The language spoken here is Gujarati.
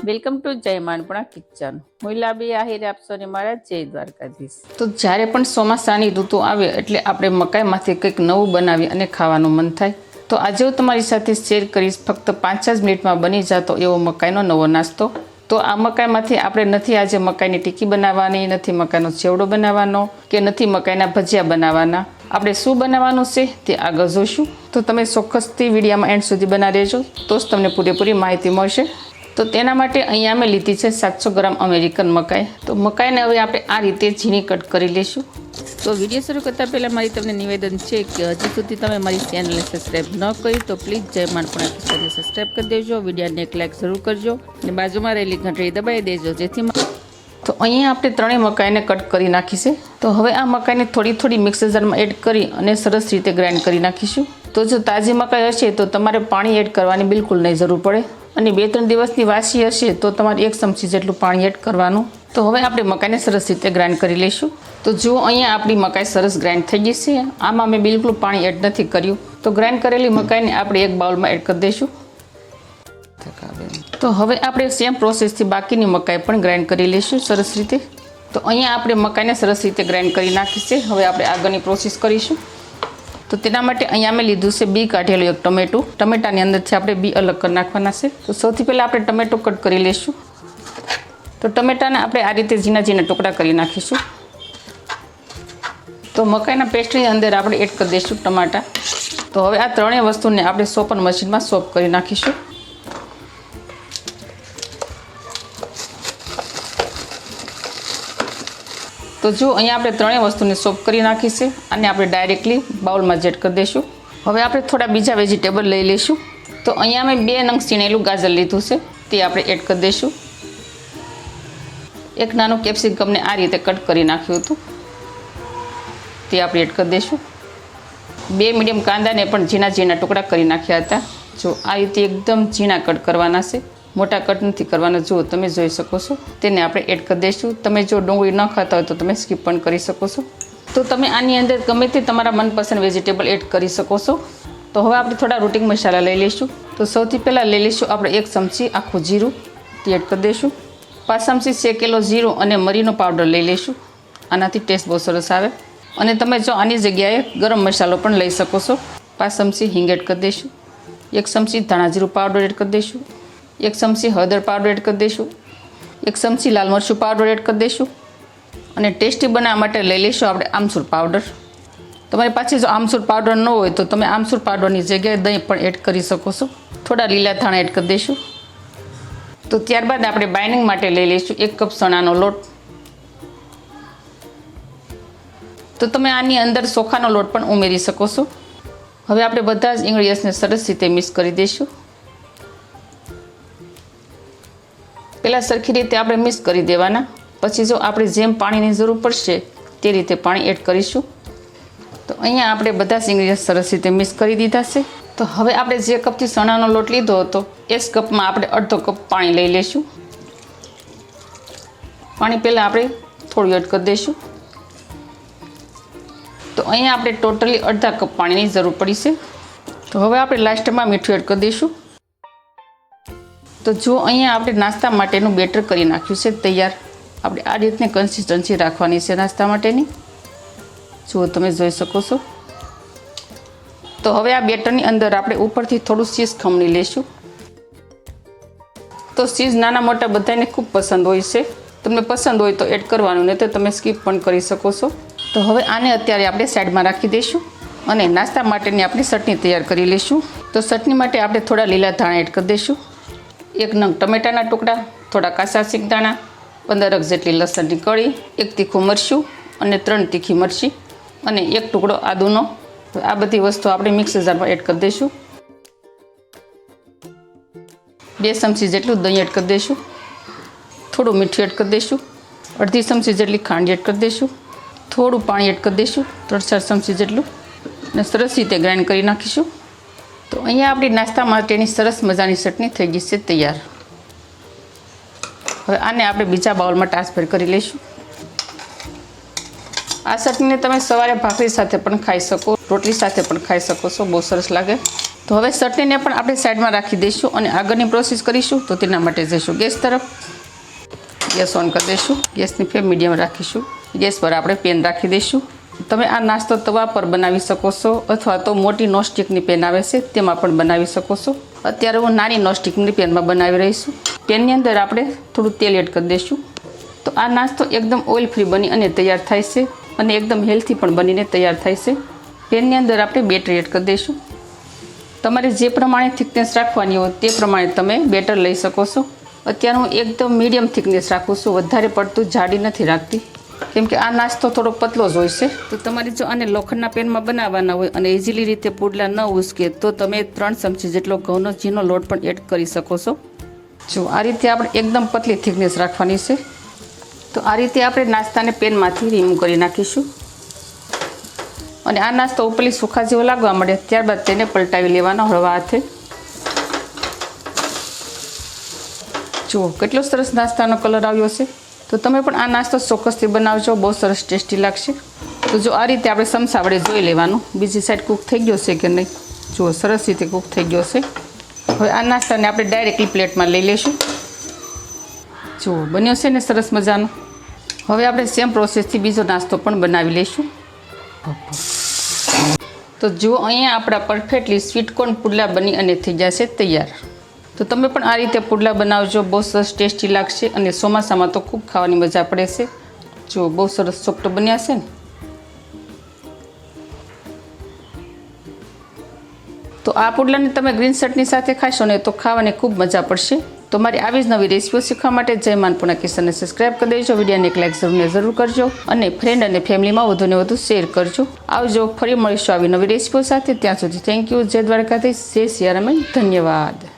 વેલકમ ટુ જય માનપણા કિચન. હું લાબી આહિર આપશોને મારા જય દ્વારકાધીશ. તો જ્યારે પણ ચોમાસાની ઋતુ આવે એટલે આપણે મકાઈમાંથી કંઈક નવું બનાવી અને ખાવાનું મન થાય. તો આજે હું તમારી સાથે શેર કરીશ ફક્ત 5 જ મિનિટમાં બની જતો એવો મકાઈનો નવો નાસ્તો. તો આ મકાઈમાંથી આપણે નથી આજે મકાઈની ટીકી બનાવવાની, નથી મકાઈનો ચેવડો બનાવવાનો કે નથી મકાઈના ભજીયા બનાવવાના. આપણે શું બનાવવાનું છે તે આગળ જોઈશું. તો તમે ચોક્કસથી વિડીયોમાં એન્ડ સુધી બનાવી રહેજો, તો જ તમને પૂરેપૂરી માહિતી મળશે. તો તેના માટે અહીંયા અમે લીધી છે 700 ગ્રામ અમેરિકન મકાઈ. તો મકાઈને હવે આપણે આ રીતે ઝીણી કટ કરી લઈશું. તો વિડીયો શરૂ કરતાં પહેલાં મારી તમને નિવેદન છે કે હજી સુધી તમે મારી ચેનલને સબસ્ક્રાઈબ ન કરી તો પ્લીઝ જય માનપણા કિચનને સબસ્ક્રાઈબ કરી દેજો, વિડીયોને એક લાઈક જરૂર કરજો અને બાજુમાં રહેલી ઘંટડી દબાવી દેજો જેથી. તો અહીંયા આપણે ત્રણેય મકાઈને કટ કરી નાખી છે. તો હવે આ મકાઈને થોડી મિક્સર જારમાં એડ કરી અને સરસ રીતે ગ્રાઇન્ડ કરી નાખીશું. તો જો તાજી મકાઈ હશે તો તમારે પાણી એડ કરવાની બિલકુલ નહીં જરૂર પડે, અને 2-3 દિવસની વાસી હશે તો તમારે 1 ચમચી જેટલું પાણી એડ કરવાનું. તો હવે આપણે મકાઈને સરસ રીતે ગ્રાઇન્ડ કરી લઈશું. તો જુઓ અહીંયા આપણી મકાઈ સરસ ગ્રાઇન્ડ થઈ ગઈ છે. આમાં મેં બિલકુલ પાણી એડ નથી કર્યું. તો ગ્રાઇન્ડ કરેલી મકાઈને આપણે એક બાઉલમાં એડ કરી દઈશું. તો હવે આપણે સેમ પ્રોસેસથી બાકીની મકાઈ પણ ગ્રાઇન્ડ કરી લઈશું સરસ રીતે. તો અહીંયા આપણે મકાઈને સરસ રીતે ગ્રાઇન્ડ કરી નાખી છે. હવે આપણે આગળની પ્રોસેસ કરીશું. તો તેના માટે અહીંયા મેં લીધું છે બી કાઢેલું એક ટમેટું. ટમેટાની અંદરથી આપણે બી અલગ કરી નાખવાના છે. તો સૌથી પહેલાં આપણે ટમેટું કટ કરી લઈશું. તો ટમેટાને આપણે આ રીતે ઝીણા ટુકડા કરી નાખીશું. તો મકાઈના પેસ્ટની અંદર આપણે એડ કરી દઈશું ટમાટા. તો હવે આ ત્રણેય વસ્તુને આપણે સોપર મશીનમાં સોપ કરી નાખીશું. તો જો અહીંયા આપણે ત્રણેય વસ્તુને સોપ કરી નાખી છે અને આપણે ડાયરેક્ટલી બાઉલમાં એડ કરી દઈશું. હવે આપણે થોડા બીજા વેજીટેબલ લઈ લઈશું. તો અહીંયા મેં 2 નંગ છીણેલું ગાજર લીધું છે, તે આપણે એડ કરી દઈશું. એક નાનું કેપ્સિકમને આ રીતે કટ કરી નાખ્યું હતું, તે આપણે એડ કરી દઈશું. 2 મીડિયમ કાંદાને પણ ઝીણા ટુકડા કરી નાખ્યા હતા. જો આ રીતે એકદમ ઝીણા કટ કરવાના છે, મોટા કટ નથી કરવાના. જુઓ તમે જોઈ શકો છો, તેને આપણે એડ કરી દઈશું. તમે જો ડુંગળી ન ખાતા હોય તો તમે સ્કીપ પણ કરી શકો છો. તો તમે આની અંદર ગમે તે તમારા મનપસંદ વેજીટેબલ એડ કરી શકો છો. તો હવે આપણે થોડા રૂટિંગ મસાલા લઈ લઈશું. તો સૌથી પહેલાં લઈ લઈશું આપણે 1 ચમચી આખું જીરું, તે એડ કરી દઈશું. 5 ચમચી શેકેલો જીરું અને મરીનો પાવડર લઈ લઈશું. આનાથી ટેસ્ટ બહુ સરસ આવે. અને તમે જો આની જગ્યાએ ગરમ મસાલો પણ લઈ શકો છો. 5 ચમચી હિંગ એડ કરી દઈશું. 1 ચમચી ધાણા જીરું પાવડર એડ કરી દઈશું. 1 ચમચી હળદર પાવડર એડ કરી દઈશું. 1 ચમચી લાલ મરચું પાવડર એડ કરી દઈશું. અને ટેસ્ટી બનાવવા માટે લઈ લઈશું આપણે આમચૂર પાવડર. તમારી પાસે જો આમચૂર પાવડર ન હોય તો તમે આમચૂર પાવડરની જગ્યાએ દહીં પણ એડ કરી શકો છો. થોડા લીલા ધાણા એડ કરી દઈશું. તો ત્યારબાદ આપણે બાઇન્ડિંગ માટે લઈ લઈશું 1 કપ ચણાનો લોટ. તો તમે આની અંદર ચોખાનો લોટ પણ ઉમેરી શકો છો. હવે આપણે બધા જ ઇન્ગ્રીડિયન્ટ્સને સરસ રીતે મિક્સ કરી દઈશું. પહેલાં સરખી રીતે આપણે મિક્સ કરી દેવાના. પછી જો આપણે જેમ પાણીની જરૂર પડશે તે રીતે પાણી એડ કરીશું. તો અહીંયા આપણે બધા જ ઇન્ગ્રીડિયન્ટ સરસ રીતે મિક્સ કરી દીધા છે. તો હવે આપણે જે કપથી ચણાનો લોટ લીધો હતો એ જ કપમાં આપણે અડધો કપ પાણી લઈ લઈશું. પાણી પહેલાં આપણે થોડું એડ કરી દઈશું. તો અહીંયા આપણે ટોટલી અડધા કપ પાણીની જરૂર પડી છે. તો હવે આપણે લાસ્ટમાં મીઠું એડ કરી દઈશું. તો જો અહીંયા આપણે નાસ્તા માટેનું બેટર કરી નાખ્યું છે તૈયાર. આપણે આ રીતની કન્સિસ્ટન્સી રાખવાની છે નાસ્તા માટેની. જુઓ તમે જોઈ શકો છો. તો હવે આ બેટરની અંદર આપણે ઉપરથી થોડું ચીઝ ખમણી લઈશું. તો ચીઝ નાના મોટા બધાને ખૂબ પસંદ હોય છે. તમને પસંદ હોય તો એડ કરવાનું, નહીં તો તમે સ્કીપ પણ કરી શકો છો. તો હવે આને અત્યારે આપણે સાઈડમાં રાખી દઈશું અને નાસ્તા માટેની આપણે ચટણી તૈયાર કરી લઈશું. તો ચટણી માટે આપણે થોડા લીલા ધાણા એડ કરી દઈશું. 1 નંગ ટમેટાના ટુકડા, થોડા કાચા સિંગદાણા, 15 જેટલી લસણની કળી, 1 તીખું મરચું અને 3 તીખી મરચી અને 1 ટુકડો આદુનો. આ બધી વસ્તુ આપણે મિક્સર જારમાં એડ કરી દઈશું. 2 ચમચી જેટલું દહીં એડ કરી દઈશું. થોડું મીઠું એડ કરી દઈશું. અડધી ચમચી જેટલી ખાંડ એડ કરી દઈશું. થોડું પાણી એડ કરી દઈશું, 3-4 ચમચી જેટલું, અને સરસ રીતે ગ્રાઇન્ડ કરી નાખીશું. તો અહીંયા આપણી નાસ્તા માટેની સરસ મજાની ચટણી થઈ ગઈ છે તૈયાર. હવે આને આપણે બીજા બાઉલમાં ટ્રાન્સફર કરી લઈશું. આ ચટણીને તમે સવારે ભાખરી સાથે પણ ખાઈ શકો, રોટલી સાથે પણ ખાઈ શકો છો. બહુ સરસ લાગે. તો હવે ચટણીને પણ આપણે સાઈડમાં રાખી દઈશું અને આગળની પ્રોસેસ કરીશું. તો તેના માટે જઈશું ગેસ તરફ. ગેસ ઓન કરી દઈશું. ગેસની ફ્લેમ મીડિયમ રાખીશું. ગેસ પર આપણે પેન રાખી દઈશું. તમે આ નાસ્તો તવા પર બનાવી શકો છો અથવા તો મોટી નોનસ્ટિકની પેન આવે છે તેમાં પણ બનાવી શકો છો. અત્યારે હું નાની નોનસ્ટિકની પેનમાં બનાવી રહી છું. પેનની અંદર આપણે થોડું તેલ એડ કરી દઈશું. તો આ નાસ્તો એકદમ ઓઇલ ફ્રી બની અને તૈયાર થાય છે અને એકદમ હેલ્થી પણ બનીને તૈયાર થાય છે. પેનની અંદર આપણે બેટર એડ કરી દઈશું. તમારે જે પ્રમાણે થિકનેસ રાખવાની હોય તે પ્રમાણે તમે બેટર લઈ શકો છો. અત્યારે હું એકદમ મીડિયમ થિકનેસ રાખું છું, વધારે પડતું જાડી નથી રાખતી, કેમ કે આ નાસ્તો થોડો પતલો જ હોય છે. તો તમારે જો આને લોખંડના પેનમાં બનાવવાના હોય અને ઇઝીલી રીતે પુડલા ન ઉસકે તો તમે 3 ચમચી જેટલો ઘઉંનો ઝીણો લોટ પણ એડ કરી શકો છો. જો આ રીતે આપણે એકદમ પતલી થિકનેસ રાખવાની છે. તો આ રીતે આપણે નાસ્તાને પેનમાંથી રિમૂવ કરી નાખીશું અને આ નાસ્તો ઉપરથી સૂખા જેવો લાગવા મળે ત્યારબાદ તેને પલટાવી લેવાનો હળવા હાથે. જુઓ કેટલો સરસ નાસ્તાનો કલર આવ્યો છે. તો તમે પણ આ નાસ્તો ચોક્કસથી બનાવજો, બહુ સરસ ટેસ્ટી લાગશે. તો જો આ રીતે આપણે ચમચા વડે જોઈ લેવાનું બીજી સાઈડ કૂક થઈ ગયો છે કે નહીં. જુઓ સરસ રીતે કૂક થઈ ગયો છે. હવે આ નાસ્તાને આપણે ડાયરેક્ટલી પ્લેટમાં લઈ લઈશું. જુઓ બન્યો છે ને સરસ મજાનો. હવે આપણે સેમ પ્રોસેસથી બીજો નાસ્તો પણ બનાવી લઈશું. તો જુઓ અહીંયા આપણા પરફેક્ટલી સ્વીટકોર્ન પુડલા બની અને થઈ જશે તૈયાર. તો તમે પણ આ રીતે પુડલા બનાવજો, બહુ સરસ ટેસ્ટી લાગશે અને ચોમાસામાં તો ખૂબ ખાવાની મજા પડે છે. જુઓ બહુ સરસ સોફ્ટ બન્યા છે ને. તો આ પુડલાને તમે ગ્રીન ચટણી સાથે ખાશો ને તો ખાવાની ખૂબ મજા પડશે. તો મારી આવી જ નવી રેસીપીઓ શીખવા માટે જય માનપુણા કિચનને સબસ્ક્રાઈબ કરી દેજો. વિડીયોને એક લાઈક જરૂર કરજો અને ફ્રેન્ડ અને ફેમિલીમાં વધુને વધુ શેર કરજો. આવજો, ફરી મળીશું આવી નવી રેસીપીઓ સાથે. ત્યાં સુધી થેન્ક યુ. જય દ્વારકાધીશ, જય સિયારામ, ધન્યવાદ.